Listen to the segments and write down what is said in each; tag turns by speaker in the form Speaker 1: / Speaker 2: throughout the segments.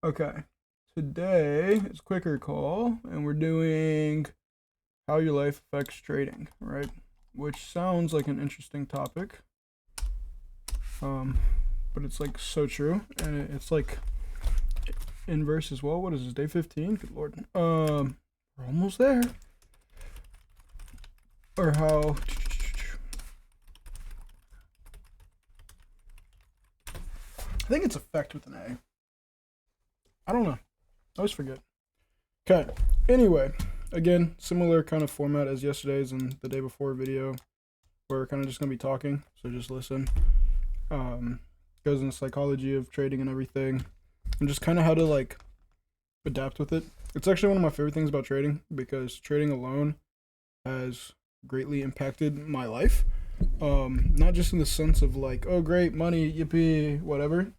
Speaker 1: Okay. Today is quicker call, and we're doing how your life affects trading, right? Which sounds like an interesting topic. Um, but it's like so true, and it's like inverse as well. What is this? Day 15? Good lord. We're almost there. Or how? I think it's effect with an A. I don't know. I always forget. Okay. Anyway, again, similar kind of format as yesterday's and the day before video. We're kind of just gonna be talking, so just listen. Goes in the psychology of trading and everything, and just kind of how to like adapt with it. It's actually one of my favorite things about trading because trading alone has greatly impacted my life. Not just in the sense of like, oh great, money, yippee, whatever,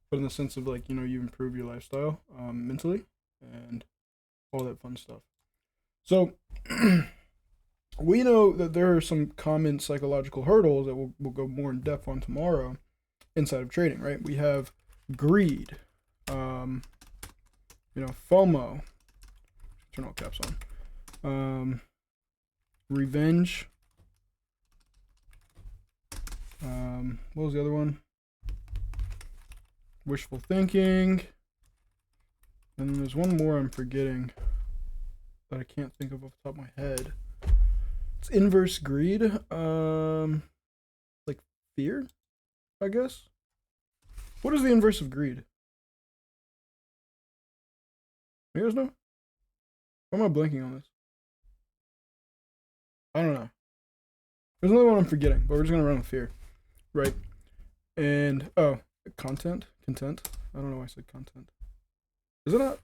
Speaker 1: but in the sense of like, you improve your lifestyle, mentally, and all that fun stuff. So we know that there are some common psychological hurdles that we'll go more in depth on tomorrow inside of trading, right? We have greed, FOMO, turn all caps on, revenge, what was the other one? Wishful thinking, and then there's one more I'm forgetting that I can't think of off the top of my head. It's inverse greed, like fear, I guess. What is the inverse of greed? You guys know? Why am I blanking on this? I don't know. There's another one I'm forgetting, but we're just gonna run with fear, right? And content, content. I don't know why I said content. Is it not?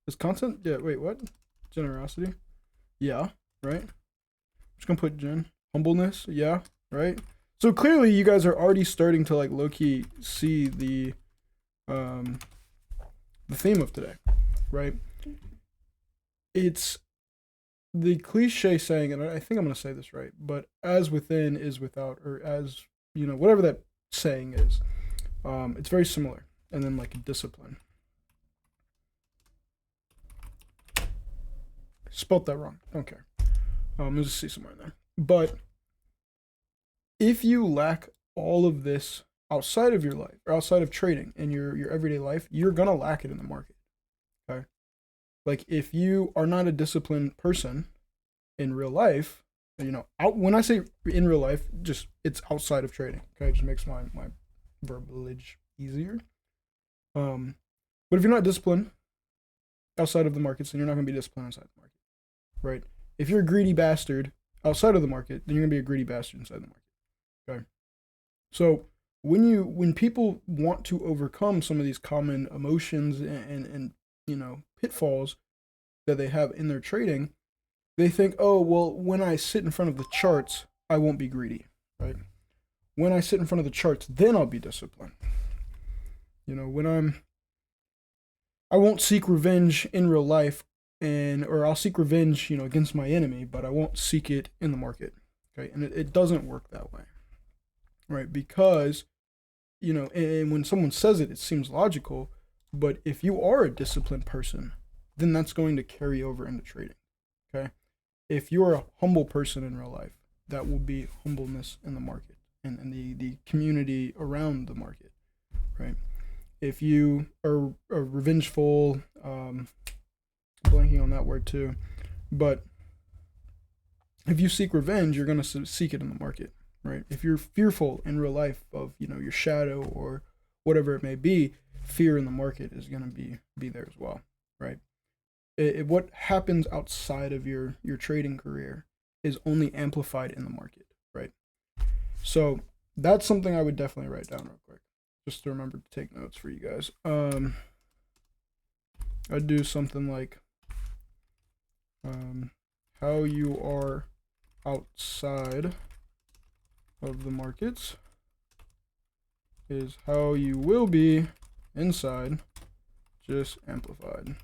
Speaker 1: Is content? Yeah. Wait, what? Generosity. Yeah. Right. I'm just gonna put gen. Humbleness. Yeah. Right. So clearly, you guys are already starting to like low key see the theme of today, right? It's the cliche saying, and I think I'm gonna say this right, but as within is without, or as whatever that saying is. It's very similar, and then like discipline. Spelt that wrong. Don't care. Let's just see somewhere in there. But if you lack all of this outside of your life or outside of trading in your everyday life, you're gonna lack it in the market. Okay. Like if you are not a disciplined person in real life, out when I say in real life, just it's outside of trading. Okay, it just makes my verbiage easier. But if you're not disciplined outside of the markets, then you're not gonna be disciplined inside the market, right? If you're a greedy bastard outside of the market, then you're gonna be a greedy bastard inside the market. Okay. So when people want to overcome some of these common emotions and pitfalls that they have in their trading, they think, oh well, when I sit in front of the charts, I won't be greedy, right? When I sit in front of the charts, then I'll be disciplined. I won't seek revenge in real life, or I'll seek revenge, against my enemy, but I won't seek it in the market. Okay, and it doesn't work that way, right? Because and when someone says it, it seems logical, but if you are a disciplined person, then that's going to carry over into trading. Okay, if you're a humble person in real life, that will be humbleness in the market and the community around the market, right? If you are revengeful, blanking on that word too, but if you seek revenge, you're going to seek it in the market, right? If you're fearful in real life of your shadow or whatever it may be, fear in the market is going to be there as well, right? What happens outside of your trading career is only amplified in the market, right? So that's something I would definitely write down real quick, just to remember to take notes for you guys. I'd do something like how you are outside of the markets is how you will be inside, just amplified.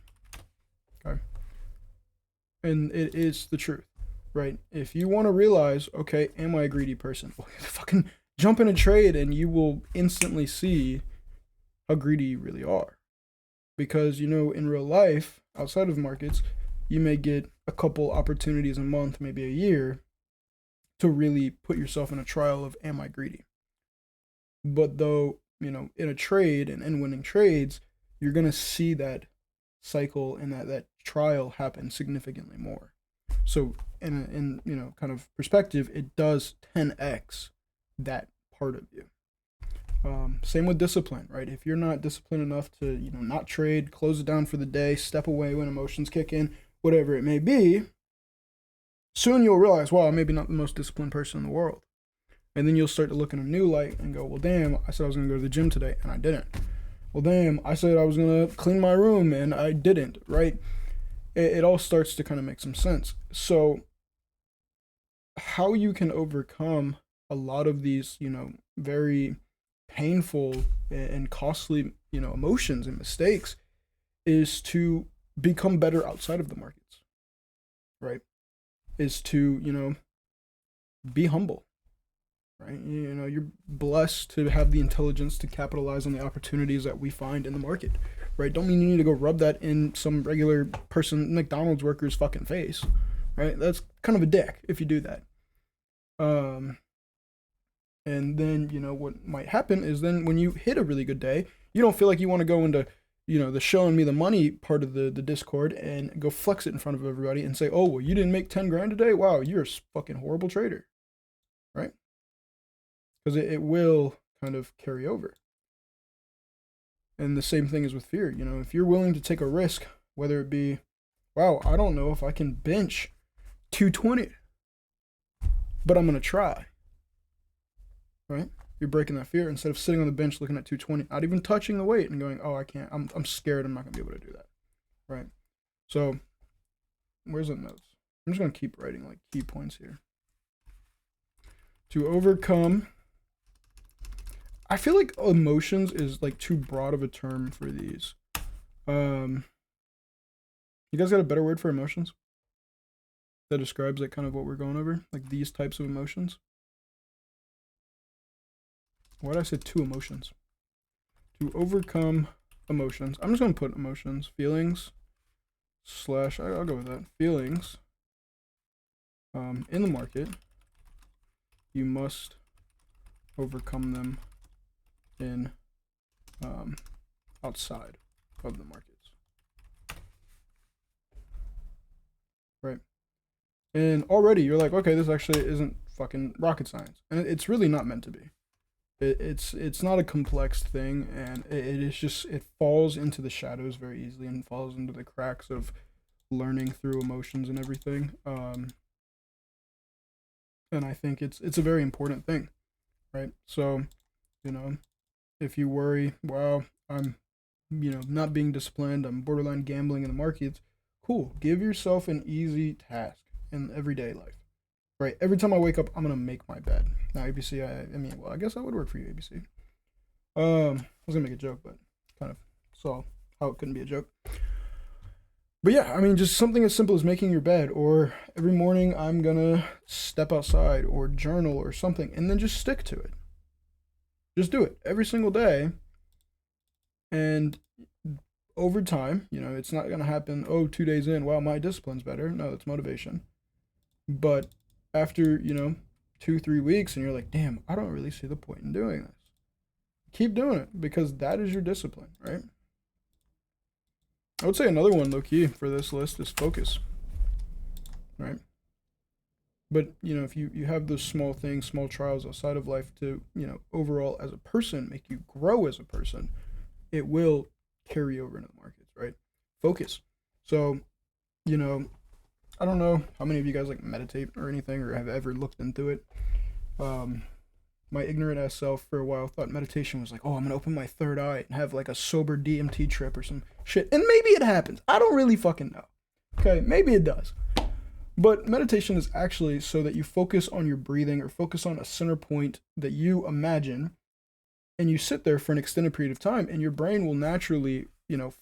Speaker 1: Okay. And it is the truth, right? If you want to realize, okay, am I a greedy person? Well, fucking jump in a trade and you will instantly see how greedy you really are, because, in real life, outside of markets, you may get a couple opportunities a month, maybe a year, to really put yourself in a trial of, am I greedy? But though, in a trade and in winning trades, you're going to see that cycle and that trial happen significantly more. So in kind of perspective, it does 10x that part of you. Same with discipline, right? If you're not disciplined enough to, not trade, close it down for the day, step away when emotions kick in, whatever it may be, soon you'll realize, wow, I'm maybe not the most disciplined person in the world. And then you'll start to look in a new light and go, well, damn, I said I was going to go to the gym today, and I didn't. Well, damn, I said I was going to clean my room, and I didn't, right? It all starts to kind of make some sense. So how you can overcome a lot of these, very painful and costly, emotions and mistakes is to become better outside of the markets, right? Is to, be humble, right? You're blessed to have the intelligence to capitalize on the opportunities that we find in the market, right? Don't mean you need to go rub that in some regular person, McDonald's worker's fucking face, right? That's kind of a dick if you do that. And then, what might happen is then when you hit a really good day, you don't feel like you want to go into, the showing me the money part of the Discord and go flex it in front of everybody and say, oh, well, you didn't make 10 grand today? Wow, you're a fucking horrible trader, right? Because it will kind of carry over. And the same thing is with fear. If you're willing to take a risk, whether it be, wow, I don't know if I can bench 220, but I'm going to try, right? You're breaking that fear instead of sitting on the bench looking at 220, not even touching the weight and going, oh, I can't, I'm scared, I'm not going to be able to do that, right? So, where's the notes? I'm just going to keep writing like key points here. To overcome, I feel like emotions is like too broad of a term for these. You guys got a better word for emotions that describes like kind of what we're going over, like these types of emotions? Why did I say two emotions? To overcome emotions. I'm just going to put emotions, feelings, / I'll go with that. Feelings. In the market, you must overcome them in outside of the markets. Right. And already you're like, okay, this actually isn't fucking rocket science. And it's really not meant to be. It's not a complex thing, and it is just, it falls into the shadows very easily and falls into the cracks of learning through emotions and everything. And I think it's a very important thing, right? So, if you worry, wow, I'm, not being disciplined, I'm borderline gambling in the markets, cool. Give yourself an easy task in everyday life. Right, every time I wake up, I'm gonna make my bed. Now, ABC, I guess that would work for you, ABC. I was gonna make a joke, but kind of saw how it couldn't be a joke. But yeah, just something as simple as making your bed, or every morning I'm gonna step outside, or journal, or something, and then just stick to it. Just do it every single day, and over time, it's not gonna happen. Oh, 2 days in, wow, my discipline's better. No, that's motivation. But after 2-3 weeks and you're like, damn, I don't really see the point in doing this, keep doing it, because that is your discipline, right? I would say another one, low key, for this list is focus, right? But if you have those small things, small trials outside of life to overall as a person make you grow as a person, it will carry over into the markets, right? Focus. So I don't know how many of you guys like meditate or anything, or have ever looked into it. My ignorant ass self for a while thought meditation was like, oh, I'm gonna open my third eye and have like a sober DMT trip or some shit. And maybe it happens. I don't really fucking know. Okay, maybe it does. But meditation is actually so that you focus on your breathing, or focus on a center point that you imagine, and you sit there for an extended period of time, and your brain will naturally,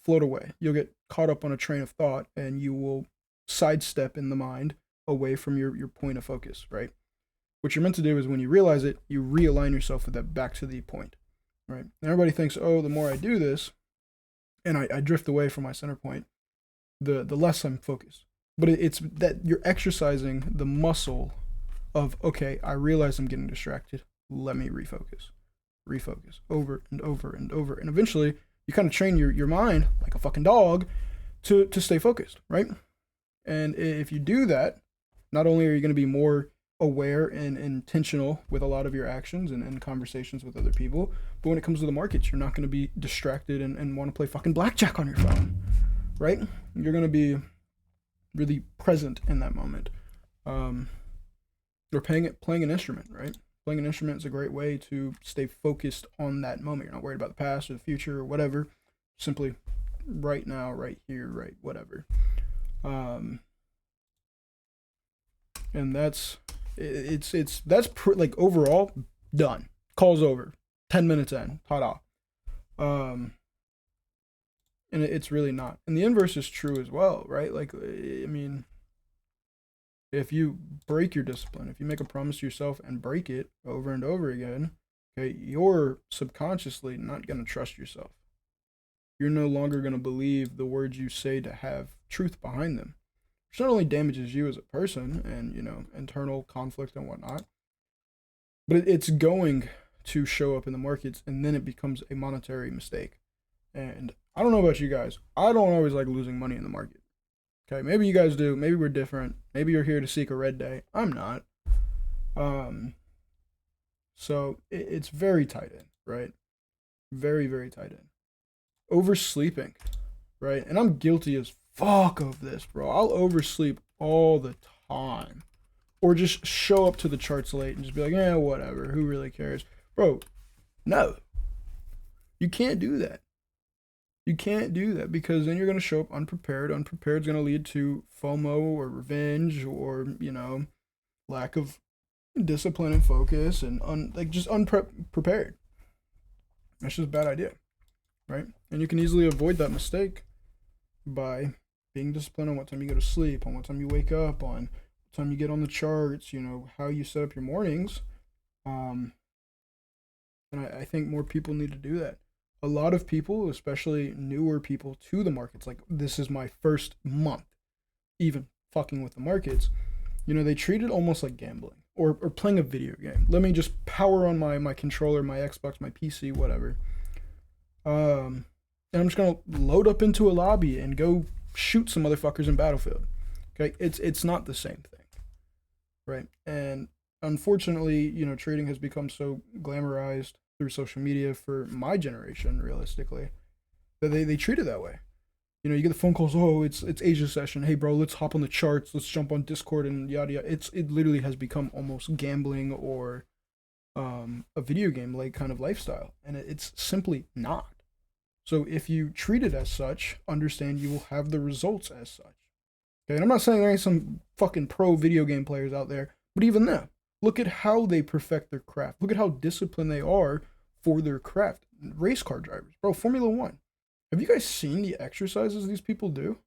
Speaker 1: float away. You'll get caught up on a train of thought, and you will sidestep in the mind away from your point of focus, right? What you're meant to do is when you realize it, you realign yourself with that back to the point, right? And everybody thinks, oh, the more I do this, and I drift away from my center point, the less I'm focused. But it's that you're exercising the muscle of, okay, I realize I'm getting distracted. Let me refocus over and over and over. And eventually you kind of train your mind like a fucking dog to stay focused, right? And if you do that, not only are you going to be more aware and intentional with a lot of your actions and conversations with other people, but when it comes to the markets, you're not going to be distracted and want to play fucking blackjack on your phone, right? You're going to be really present in that moment. Or playing an instrument, right? Playing an instrument is a great way to stay focused on that moment. You're not worried about the past or the future or whatever. Simply right now, right here, right whatever. And that's like overall done. Call's over. 10 minutes in. Ta-da. And it's really not. And the inverse is true as well, right? Like, I mean, if you break your discipline, if you make a promise to yourself and break it over and over again, okay, you're subconsciously not going to trust yourself. You're no longer going to believe the words you say to have truth behind them, which not only damages you as a person and, internal conflict and whatnot, but it's going to show up in the markets, and then it becomes a monetary mistake. And I don't know about you guys. I don't always like losing money in the market. Okay, maybe you guys do. Maybe we're different. Maybe you're here to seek a red day. I'm not. So it's very tight in, right? Very, very tight in. Oversleeping, right? And I'm guilty as fuck of this, bro. I'll oversleep all the time. Or just show up to the charts late and just be like, yeah, whatever. Who really cares? Bro, no. You can't do that. You can't do that because then you're going to show up unprepared. Unprepared is going to lead to FOMO or revenge or, lack of discipline and focus and just unprepared. That's just a bad idea, right? And you can easily avoid that mistake by being disciplined on what time you go to sleep, on what time you wake up, on what time you get on the charts, how you set up your mornings. And I think more people need to do that. A lot of people, especially newer people to the markets, like this is my first month even fucking with the markets, they treat it almost like gambling or playing a video game. Let me just power on my controller, my Xbox, my PC, whatever. And I'm just gonna load up into a lobby and go shoot some motherfuckers in Battlefield. Okay, it's not the same thing, right? And unfortunately, trading has become so glamorized through social media for my generation, realistically, that they treat it that way. You get the phone calls. Oh, it's Asia session. Hey, bro, let's hop on the charts. Let's jump on Discord and yada yada. It literally has become almost gambling or a video game like kind of lifestyle, and it's simply not. So if you treat it as such, understand you will have the results as such. Okay, and I'm not saying there ain't some fucking pro video game players out there, but even them, look at how they perfect their craft. Look at how disciplined they are for their craft. Race car drivers, bro, Formula One. Have you guys seen the exercises these people do?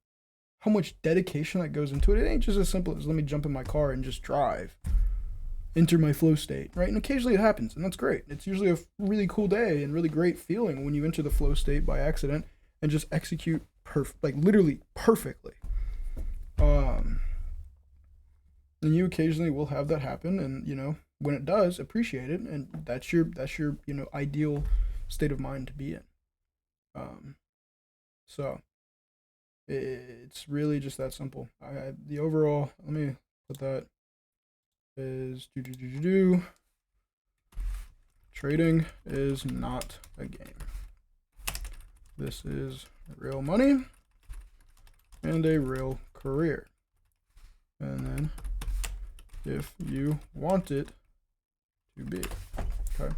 Speaker 1: How much dedication that goes into it? It ain't just as simple as let me jump in my car and just drive, enter my flow state, right? And occasionally it happens, and that's great. It's usually a really cool day and really great feeling when you enter the flow state by accident and just execute literally perfectly. And you occasionally will have that happen, and when it does, appreciate it, and that's your ideal state of mind to be in. So it's really just that simple. The overall, let me put that, is trading is not a game. This is real money and a real career. And then if you want it to be, okay.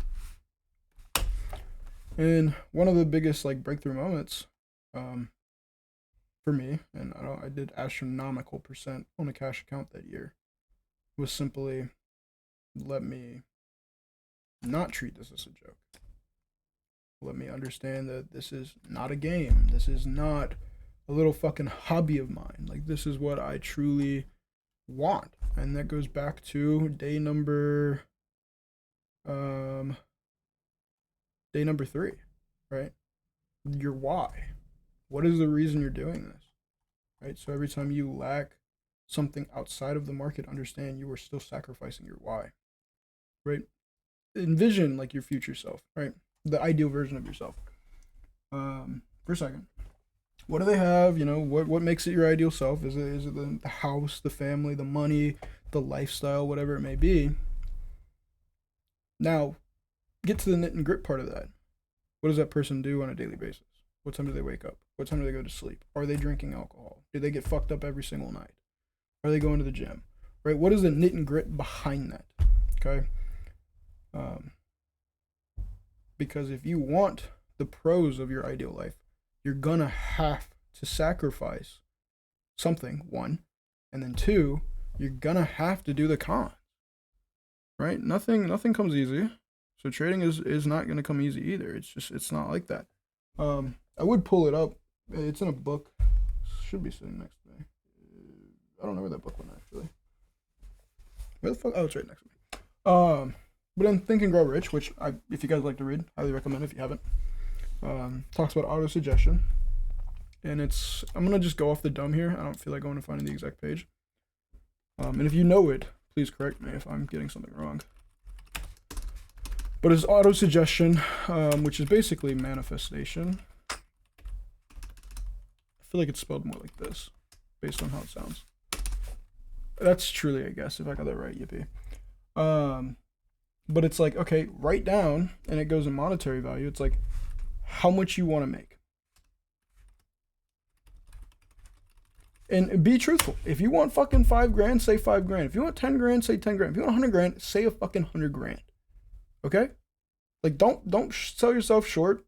Speaker 1: And one of the biggest breakthrough moments for me, and I did astronomical percent on a cash account that year, was simply let me not treat this as a joke. Let me understand that this is not a game. This is not a little fucking hobby of mine. This is what I truly want. And that goes back to day number 3, right? Your why. What is the reason you're doing this? Right? So every time you lack something outside of the market, understand you are still sacrificing your why. Right? Envision like your future self, right? The ideal version of yourself. For a second. What do they have? What makes it your ideal self? Is it the house, the family, the money, the lifestyle, whatever it may be? Now, get to the knit and grit part of that. What does that person do on a daily basis? What time do they wake up? What time do they go to sleep? Are they drinking alcohol? Do they get fucked up every single night? Are they going to the gym? Right? What is the knit and grit behind that? Okay. Because if you want the pros of your ideal life, you're gonna have to sacrifice something, one, and then two, you're gonna have to do the cons. Right? Nothing comes easy. So trading is not gonna come easy either. It's not like that. I would pull it up. It's in a book. Should be sitting next to me. I don't know where that book went actually. Where the fuck? Oh, it's right next to me. But in Think and Grow Rich, which if you guys like to read, highly recommend if you haven't. Talks about auto suggestion, and I'm gonna just go off the dome here. I don't feel like going to finding the exact page. And if you know it, please correct me if I'm getting something wrong. But it's auto suggestion, which is basically manifestation. I feel like it's spelled more like this, based on how it sounds. That's truly, I guess, if I got that right, yippee. But it's like, okay, write down, and it goes in monetary value. It's like how much you want to make. And be truthful. If you want fucking $5,000, say $5,000. If you want $10,000, say $10,000. If you want $100,000, say a fucking $100,000. Okay? Like don't sell yourself short.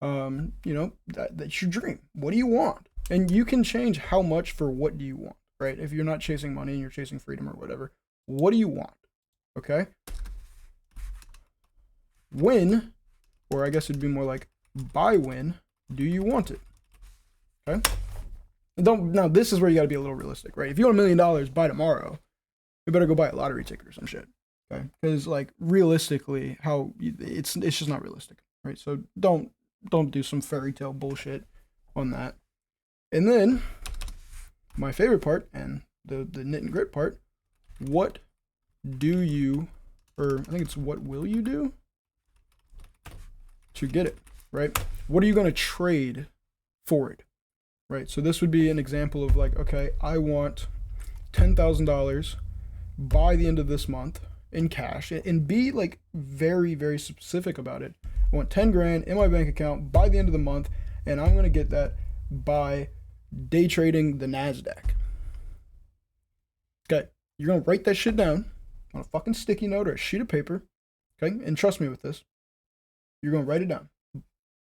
Speaker 1: That's your dream. What do you want? And you can change how much for what do you want, right? If you're not chasing money and you're chasing freedom or whatever, what do you want? Okay? When, or I guess it'd be more like by when do you want it? Okay? Now this is where you got to be a little realistic, right? If you want $1 million by tomorrow, you better go buy a lottery ticket or some shit. Okay? Because like realistically, it's just not realistic, right? So don't do some fairy tale bullshit on that. And then my favorite part and the knit and grit part, what do you, or I think it's what will you do to get it, right? What are you going to trade for it, right? So this would be an example of like, okay, I want $10,000 by the end of this month in cash, and be like very, very specific about it. I want $10,000 in my bank account by the end of the month, and I'm going to get that by day trading the NASDAQ. Okay, you're going to write that shit down on a fucking sticky note or a sheet of paper, okay? And trust me with this. You're going to write it down.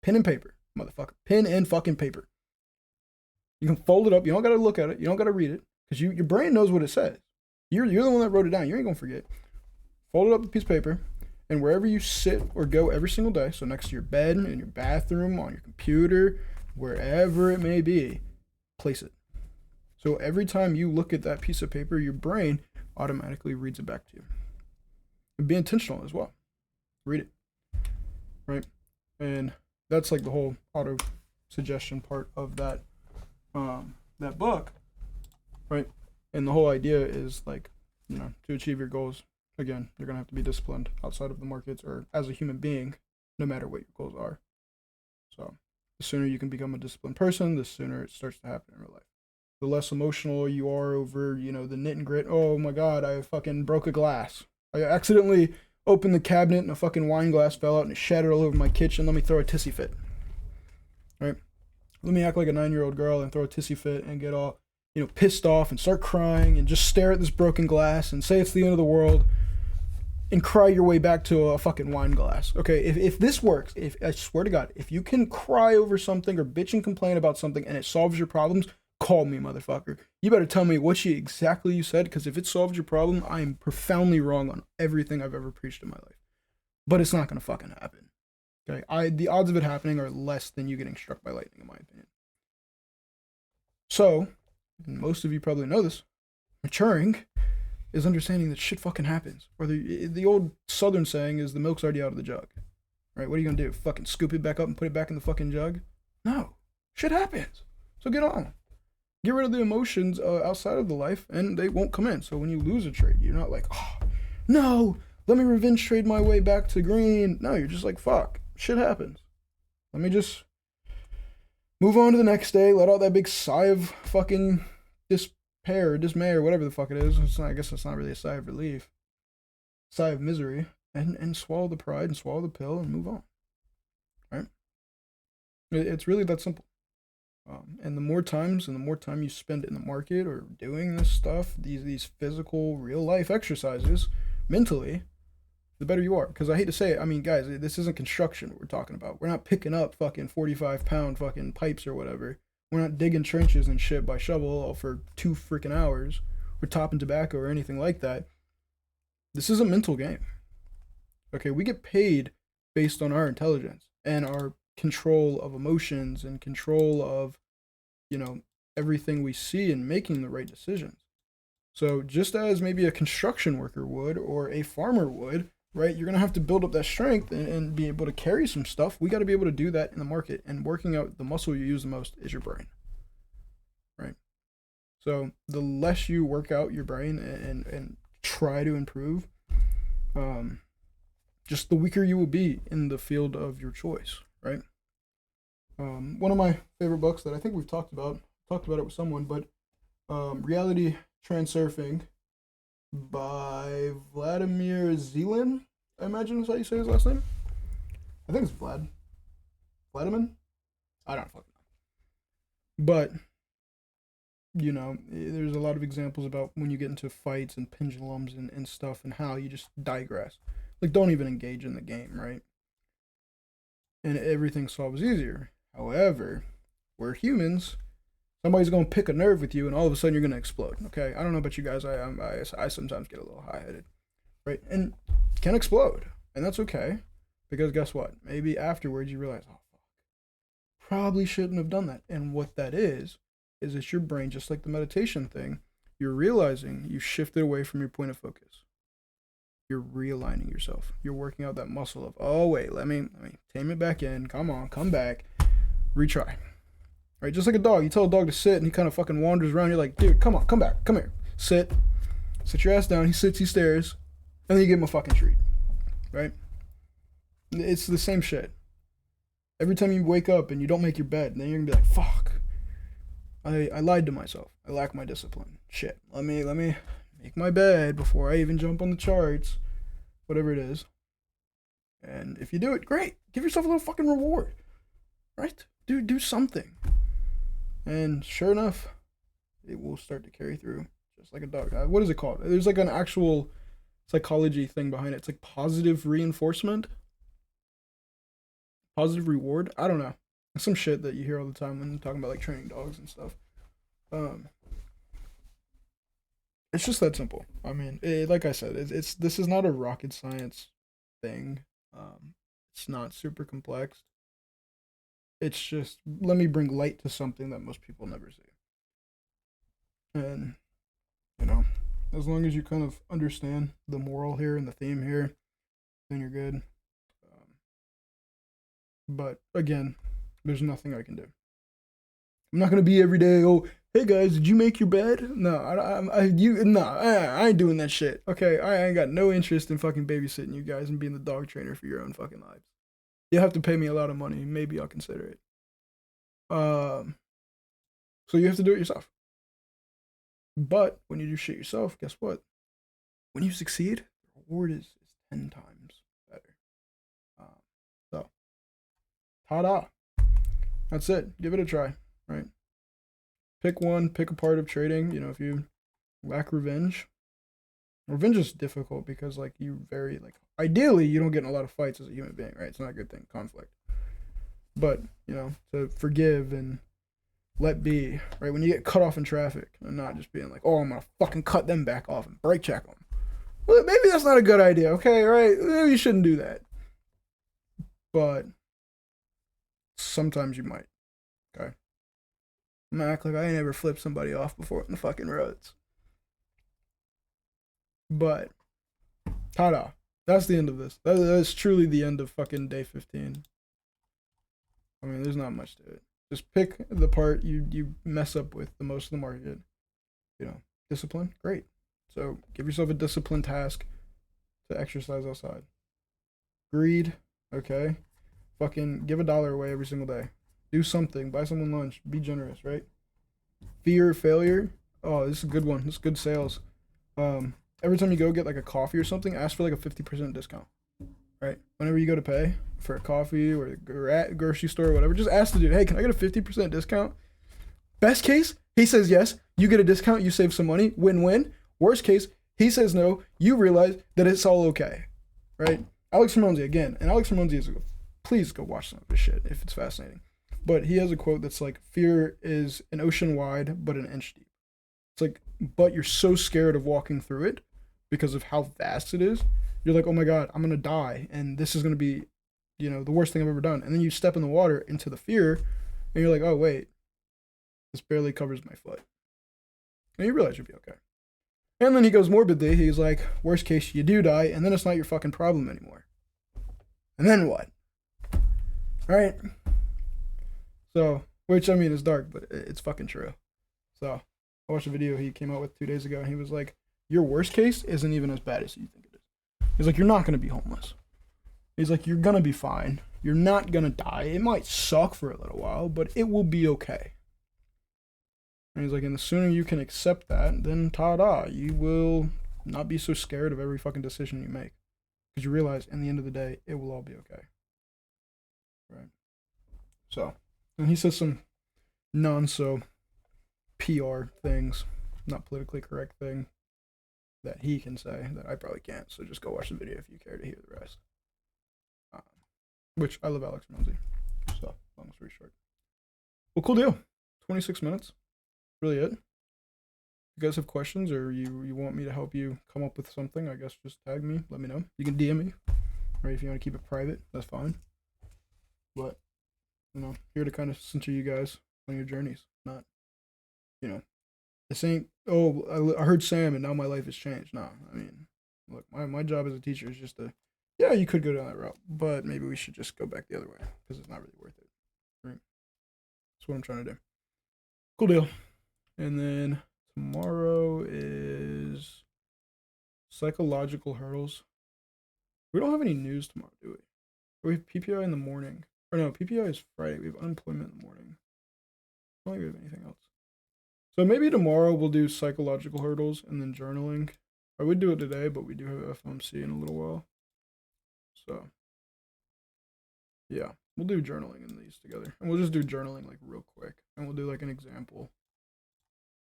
Speaker 1: Pen and paper, motherfucker. Pen and fucking paper. You can fold it up. You don't got to look at it. You don't got to read it, because your brain knows what it says. You're the one that wrote it down. You ain't going to forget. Fold it up a piece of paper, and wherever you sit or go every single day, so next to your bed, in your bathroom, on your computer, wherever it may be, place it. So every time you look at that piece of paper, your brain automatically reads it back to you. And be intentional as well. Read it. Right? And that's like the whole auto suggestion part of that that book. Right? And the whole idea is like, to achieve your goals, again, you're going to have to be disciplined outside of the markets or as a human being, no matter what your goals are. So the sooner you can become a disciplined person, the sooner it starts to happen in real life. The less emotional you are over, the knit and grit. Oh my God, I fucking broke a glass. I accidentally opened the cabinet and a fucking wine glass fell out and it shattered all over my kitchen. Let me throw a tissy fit. Right? Let me act like a 9-year-old girl and throw a tissy fit and get all, pissed off and start crying and just stare at this broken glass and say it's the end of the world and cry your way back to a fucking wine glass. Okay, if this works, I swear to God, if you can cry over something or bitch and complain about something and it solves your problems, call me, motherfucker. You better tell me what exactly you said, because if it solves your problem, I am profoundly wrong on everything I've ever preached in my life. But it's not gonna fucking happen. Okay, the odds of it happening are less than you getting struck by lightning, in my opinion. So, and most of you probably know this, maturing is understanding that shit fucking happens. Or the old Southern saying is the milk's already out of the jug. Right? What are you gonna do? Fucking scoop it back up and put it back in the fucking jug? No. Shit happens. So get on. Get rid of the emotions outside of the life, and they won't come in. So when you lose a trade, you're not like, oh, no, let me revenge trade my way back to green. No, you're just like, fuck, shit happens. Let me just move on to the next day. Let out that big sigh of fucking despair, or dismay, or whatever the fuck it is. I guess it's not really a sigh of relief. Sigh of misery, and swallow the pride and swallow the pill and move on. Right? It's really that simple. And the more times and the more time you spend in the market or doing this stuff, these physical, real life exercises, mentally, the better you are. Because I hate to say it, I mean, guys, this isn't construction what we're talking about. We're not picking up fucking 45-pound fucking pipes or whatever. We're not digging trenches and shit by shovel for 2 freaking hours. Or topping tobacco or anything like that. This is a mental game. Okay, we get paid based on our intelligence and our control of emotions and control of, everything we see and making the right decisions. So just as maybe a construction worker would or a farmer would, right, you're going to have to build up that strength and be able to carry some stuff. We got to be able to do that in the market, and working out the muscle you use the most is your brain, right? So the less you work out your brain and try to improve, just the weaker you will be in the field of your choice, right? One of my favorite books that I think we've talked about it with someone, but Reality Transurfing by Vladimir Zelin, I imagine is how you say his last name. I think it's Vladimir? I don't fucking know. But, there's a lot of examples about when you get into fights and pendulums and stuff and how you just digress. Like, don't even engage in the game, right? And everything solves easier. However, we're humans. Somebody's gonna pick a nerve with you, and all of a sudden you're gonna explode. Okay, I don't know about you guys. I sometimes get a little high-headed, right? And can explode, and that's okay, because guess what? Maybe afterwards you realize, oh fuck, probably shouldn't have done that. And what that is it's your brain, just like the meditation thing. You're realizing you shifted away from your point of focus. You're realigning yourself. You're working out that muscle of, oh wait, let me tame it back in. Come on, come back. Retry. Right? Just like a dog. You tell a dog to sit and he kind of fucking wanders around. You're like, dude, come on, come back, come here. Sit. Sit your ass down. He sits, he stares. And then you give him a fucking treat. Right? It's the same shit. Every time you wake up and you don't make your bed, then you're gonna be like, fuck. I lied to myself. I lack my discipline. Shit. Let me make my bed before I even jump on the charts. Whatever it is. And if you do it, great. Give yourself a little fucking reward. Right? Do something. And sure enough, it will start to carry through. Just like a dog. What is it called? There's like an actual psychology thing behind it. It's like positive reinforcement. Positive reward. I don't know. Some shit that you hear all the time when talking about like training dogs and stuff. It's just that simple. I mean, like I said, this is not a rocket science thing. It's not super complex. It's just, let me bring light to something that most people never see. And, as long as you kind of understand the moral here and the theme here, then you're good. But again, there's nothing I can do. I'm not gonna be every day. Oh, hey guys, did you make your bed? No, I ain't doing that shit. Okay, I ain't got no interest in fucking babysitting you guys and being the dog trainer for your own fucking lives. You have to pay me a lot of money. Maybe I'll consider it. So you have to do it yourself. But when you do shit yourself, guess what? When you succeed, the reward is 10 times better. So, ta-da. That's it. Give it a try, right? Pick a part of trading. If you lack revenge. Revenge is difficult because, ideally, you don't get in a lot of fights as a human being, right? It's not a good thing, conflict. But, to forgive and let be, right? When you get cut off in traffic and not just being like, oh, I'm going to fucking cut them back off and brake check them. Well, maybe that's not a good idea, okay, right? Maybe you shouldn't do that. But sometimes you might, okay? I'm gonna act like I ain't ever flipped somebody off before in the fucking roads. But, ta-da. That's the end of this. That's truly the end of fucking day 15. I mean, there's not much to it. Just pick the part you mess up with the most of the market. You know, discipline, great. So give yourself a disciplined task to exercise outside. Greed, okay. Fucking give $1 away every single day. Do something. Buy someone lunch. Be generous, right? Fear failure. Oh, this is a good one. This is good sales. Every time you go get like a coffee or something, ask for like a 50% discount. Right? Whenever you go to pay for a coffee or at grocery store or whatever, just ask the dude, hey, can I get a 50% discount? Best case, he says yes. You get a discount. You save some money. Win-win. Worst case, he says no. You realize that it's all okay. Right? Alex Ramonzi again. And Alex Ramonzi is please go watch some of his shit if it's fascinating. But he has a quote that's like, fear is an ocean wide, but an inch deep. It's like, but you're so scared of walking through it because of how vast it is. You're like, oh my God, I'm going to die. And this is going to be, the worst thing I've ever done. And then you step in the water into the fear and you're like, oh, wait, this barely covers my foot. And you realize you'll be okay. And then he goes morbidly. He's like, worst case, you do die. And then it's not your fucking problem anymore. And then what? Right? So, which I mean is dark, but it's fucking true. So, I watched a video he came out with 2 days ago, and he was like, your worst case isn't even as bad as you think it is. He's like, you're not going to be homeless. He's like, you're going to be fine. You're not going to die. It might suck for a little while, but it will be okay. And he's like, and the sooner you can accept that, then ta-da, you will not be so scared of every fucking decision you make. Because you realize, in the end of the day, it will all be okay. Right? So, and he says some non-so PR things, not politically correct thing that he can say that I probably can't. So just go watch the video if you care to hear the rest. Which I love Alex Ramonzi. So long story short. Well, cool deal. 26 minutes. Really it. If you guys have questions or you want me to help you come up with something, I guess just tag me. Let me know. You can DM me. Or if you want to keep it private, that's fine. But here to kind of center you guys on your journeys. Not, this ain't, oh, I heard Sam and now my life has changed. Nah, I mean, look, my job as a teacher is just to, yeah, you could go down that route, but maybe we should just go back the other way because it's not really worth it. Right? That's what I'm trying to do. Cool deal. And then tomorrow is psychological hurdles. We don't have any news tomorrow, do we? Or we have PPI in the morning. Or no, PPI is Friday. We have unemployment in the morning. I don't think we have anything else. So maybe tomorrow we'll do psychological hurdles and then journaling. I would do it today, but we do have FOMC in a little while. So, yeah, we'll do journaling in these together. And we'll just do journaling, like, real quick. And we'll do, like, an example.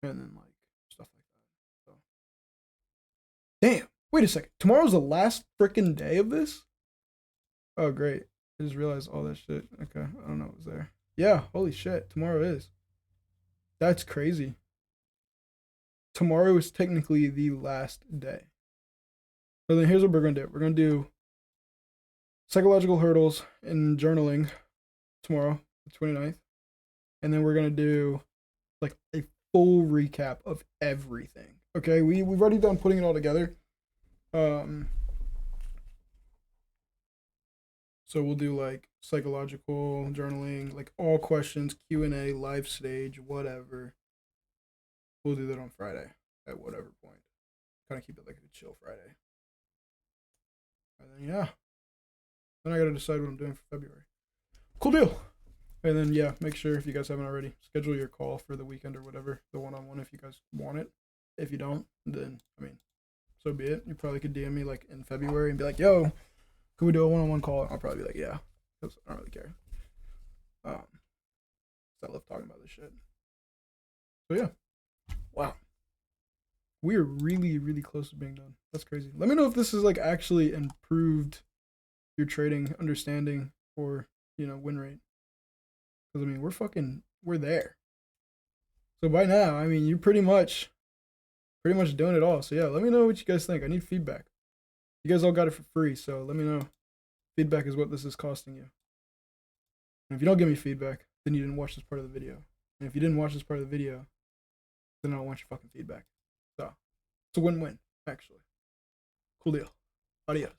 Speaker 1: And then, like, stuff like that. So. Damn! Wait a second. Tomorrow's the last freaking day of this? Oh, great. I just realized all that shit. Okay, I don't know what was there. Yeah, holy shit. Tomorrow is. That's crazy. Tomorrow is technically the last day. So then here's what we're going to do. We're going to do psychological hurdles and journaling tomorrow, the 29th. And then we're going to do like a full recap of everything. Okay, we've already done putting it all together. So we'll do like psychological journaling, like all questions, Q&A, live stage, whatever. We'll do that on Friday at whatever point. Kind of keep it like a chill Friday. And then yeah. Then I gotta decide what I'm doing for February. Cool deal. And then yeah, make sure if you guys haven't already, schedule your call for the weekend or whatever, the one-on-one if you guys want it. If you don't, then I mean, so be it. You probably could DM me like in February and be like, yo, can we do a one-on-one call? And I'll probably be like, yeah, because I don't really care. I love talking about this shit. So yeah, wow, we are really, really close to being done. That's crazy. Let me know if this is like actually improved your trading understanding or win rate. Because I mean, we're there. So by now, I mean, you're pretty much doing it all. So yeah, let me know what you guys think. I need feedback. You guys all got it for free, so let me know. Feedback is what this is costing you. And if you don't give me feedback, then you didn't watch this part of the video. And if you didn't watch this part of the video, then I don't want your fucking feedback. So, it's a win-win, actually. Cool deal. Adios.